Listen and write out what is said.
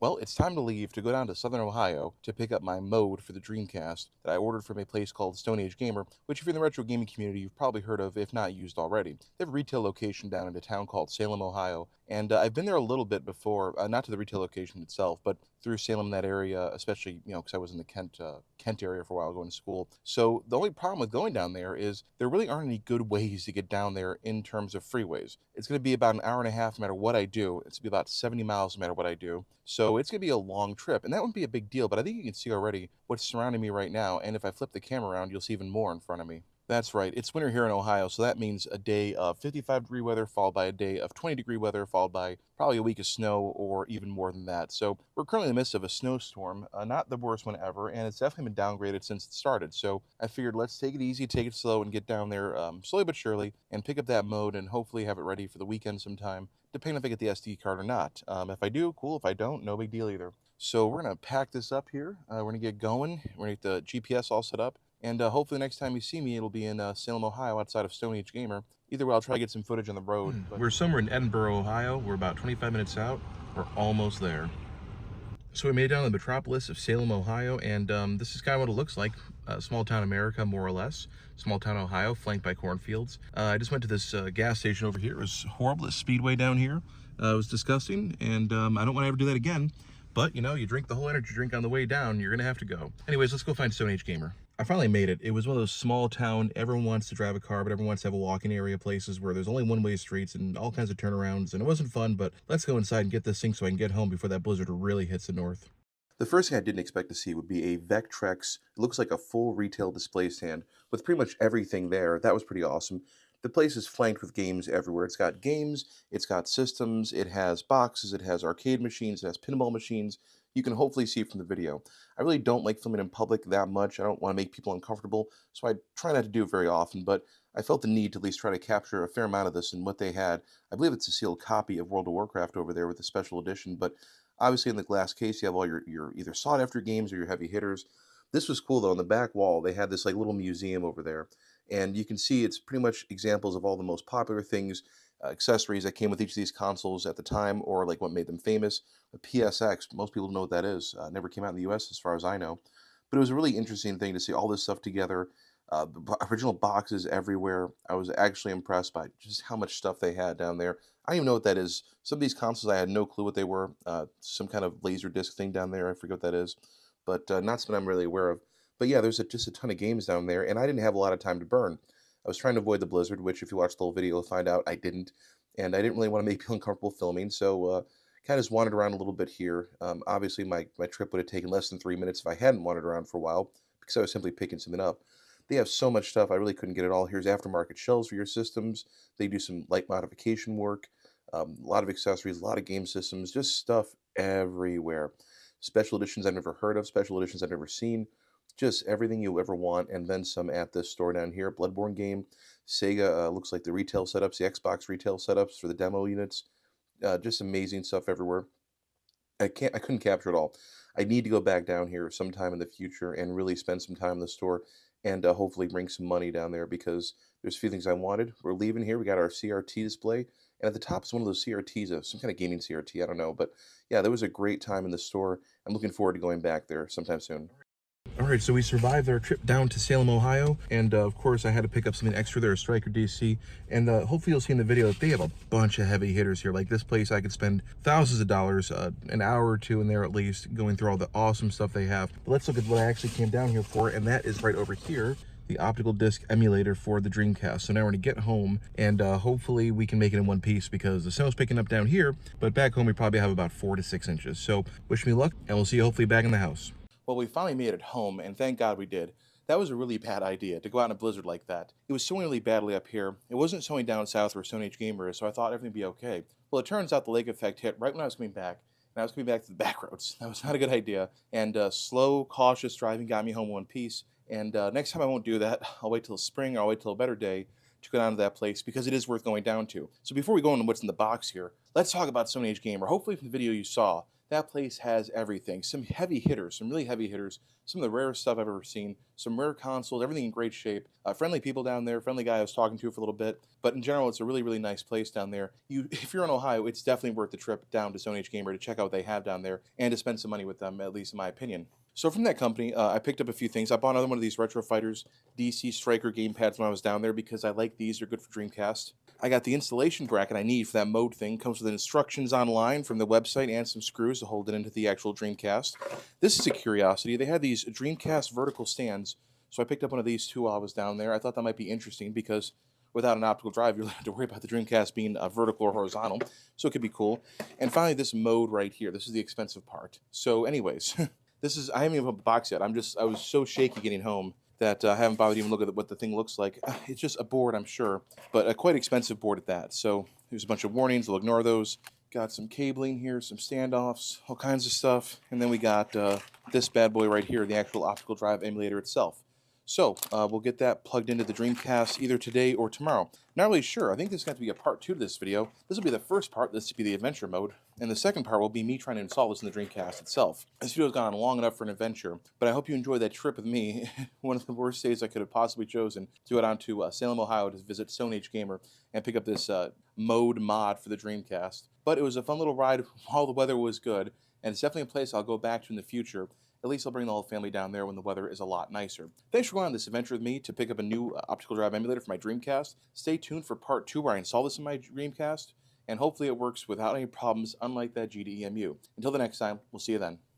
Well, it's time to leave to go down to Southern Ohio to pick up my mode for the Dreamcast that I ordered from a place called Stone Age Gamer, which, if you're in the retro gaming community, you've probably heard of, if not used already. They have a retail location down in a town called Salem, Ohio, and I've been there a little bit before, not to the retail location itself, but through Salem, that area, especially, because I was in the Kent area for a while going to school. So the only problem with going down there is there really aren't any good ways to get down there in terms of freeways. It's going to be about an hour and a half no matter what I do. It's going to be about 70 miles no matter what I do. So it's going to be a long trip, and that wouldn't be a big deal, but I think you can see already what's surrounding me right now, and if I flip the camera around, you'll see even more in front of me. That's right. It's winter here in Ohio, so that means a day of 55-degree weather followed by a day of 20-degree weather followed by probably a week of snow or even more than that. So we're currently in the midst of a snowstorm, not the worst one ever, and it's definitely been downgraded since it started. So I figured let's take it easy, take it slow, and get down there slowly but surely and pick up that mode and hopefully have it ready for the weekend sometime, depending if I get the SD card or not. If I do, cool. If I don't, no big deal either. So we're going to pack this up here. We're going to get going. We're going to get the GPS all set up. And hopefully next time you see me, it'll be in Salem, Ohio, outside of Stone Age Gamer. Either way, I'll try to get some footage on the road. We're somewhere in Edinburgh, Ohio. We're about 25 minutes out. We're almost there. So we made it down to the metropolis of Salem, Ohio, and this is kind of what it looks like. Small town America, more or less. Small town Ohio, flanked by cornfields. I just went to this gas station over here. It was horrible. This speedway down here. It was disgusting, and I don't want to ever do that again. But, you drink the whole energy drink on the way down, you're going to have to go. Anyways, let's go find Stone Age Gamer. I finally made it. It was one of those small town, everyone wants to drive a car, but everyone wants to have a walking area places where there's only one-way streets and all kinds of turnarounds, and it wasn't fun, but let's go inside and get this thing so I can get home before that blizzard really hits the north. The first thing I didn't expect to see would be a Vectrex. It looks like a full retail display stand with pretty much everything there. That was pretty awesome. The place is flanked with games everywhere. It's got games, it's got systems, it has boxes, it has arcade machines, it has pinball machines. You can hopefully see from the video. I really don't like filming in public that much. I don't want to make people uncomfortable, so I try not to do it very often, but I felt the need to at least try to capture a fair amount of this and what they had. I believe it's a sealed copy of World of Warcraft over there with a special edition, but obviously in the glass case you have all your either sought after games or your heavy hitters. This was cool though. On the back wall they had this like little museum over there, and you can see it's pretty much examples of all the most popular things, accessories that came with each of these consoles at the time, or like what made them famous. The PSX, most people don't know what that is. Never came out in the US as far as I know, but it was a really interesting thing to see all this stuff together. Original boxes everywhere. I was actually impressed by just how much stuff they had down there. I don't even know what that is. Some of these consoles, I had no clue what they were. Some kind of laser disc thing down there. I forget what that is, but not something I'm really aware of. But yeah, just a ton of games down there, and I didn't have a lot of time to burn. I was trying to avoid the blizzard, which if you watch the whole video, you'll find out I didn't. And I didn't really want to make people uncomfortable filming, so kind of just wandered around a little bit here. Obviously, my trip would have taken less than 3 minutes if I hadn't wandered around for a while, because I was simply picking something up. They have so much stuff, I really couldn't get it all. Here's aftermarket shells for your systems. They do some light modification work, a lot of accessories, a lot of game systems, just stuff everywhere. Special editions I've never heard of, special editions I've never seen, just everything you'll ever want, and then some at this store down here. Bloodborne game, Sega, looks like the retail setups, the Xbox retail setups for the demo units. Just amazing stuff everywhere. I couldn't capture it all. I need to go back down here sometime in the future and really spend some time in the store and hopefully bring some money down there because there's a few things I wanted. We're leaving here. We got our CRT display, and at the top is one of those CRTs, some kind of gaming CRT. I don't know, but yeah, there was a great time in the store. I'm looking forward to going back there sometime soon. All right, so we survived our trip down to Salem, Ohio, and of course I had to pick up something extra there, a Striker DC, and hopefully you'll see in the video that they have a bunch of heavy hitters here. Like this place, I could spend thousands of dollars, an hour or two in there at least, going through all the awesome stuff they have. But let's look at what I actually came down here for, and that is right over here, the optical disc emulator for the Dreamcast. So now we're gonna get home, and hopefully we can make it in one piece because the snow's picking up down here, but back home we probably have about 4 to 6 inches. So wish me luck, and we'll see you hopefully back in the house. Well, we finally made it home, and thank God we did. That was a really bad idea, to go out in a blizzard like that. It was snowing really badly up here. It wasn't snowing down south where Stone Age Gamer is, so I thought everything would be okay. Well, it turns out the lake effect hit right when I was coming back, and I was coming back to the back roads. That was not a good idea, and slow, cautious driving got me home in one piece. And next time I won't do that. I'll wait till spring, or I'll wait till a better day to go down to that place because it is worth going down to. So before we go into what's in the box here, let's talk about Stone Age Gamer. Hopefully from the video you saw, That place has everything. Some heavy hitters, some really heavy hitters, some of the rarest stuff I've ever seen, some rare consoles, everything in great shape. Friendly people down there, friendly guy I was talking to for a little bit. But in general, it's a really, really nice place down there. If you're in Ohio, it's definitely worth the trip down to Stone Age Gamer to check out what they have down there and to spend some money with them, at least in my opinion. So from that company, I picked up a few things. I bought another one of these Retro Fighters DC Striker gamepads when I was down there because I like these. They're good for Dreamcast. I got the installation bracket I need for that mode thing. Comes with instructions online from the website and some screws to hold it into the actual Dreamcast. This is a curiosity. They had these Dreamcast vertical stands, so I picked up one of these too while I was down there. I thought that might be interesting because without an optical drive, you don't have to worry about the Dreamcast being vertical or horizontal, so it could be cool. And finally, this mode right here. This is the expensive part. So, anyways, I haven't even put the box yet. I was so shaky getting home that I haven't bothered to even look at what the thing looks like. It's just a board, I'm sure, but a quite expensive board at that. So there's a bunch of warnings. We'll ignore those. Got some cabling here, some standoffs, all kinds of stuff. And then we got this bad boy right here, the actual optical drive emulator itself. So we'll get that plugged into the Dreamcast either today or tomorrow. Not really sure. I think this is going to be a part 2 to this video. This will be the first part. This will be the adventure mode. And the second part will be me trying to install this in the Dreamcast itself. This video has gone on long enough for an adventure, but I hope you enjoyed that trip with me. One of the worst days I could have possibly chosen to go down to Salem, Ohio to visit Stone Age Gamer and pick up this mod for the Dreamcast. But it was a fun little ride while the weather was good, and it's definitely a place I'll go back to in the future. At least I'll bring the whole family down there when the weather is a lot nicer. Thanks for going on this adventure with me to pick up a new optical drive emulator for my Dreamcast. Stay tuned for part 2 where I install this in my Dreamcast, and hopefully it works without any problems, unlike that GDEMU. Until the next time, we'll see you then.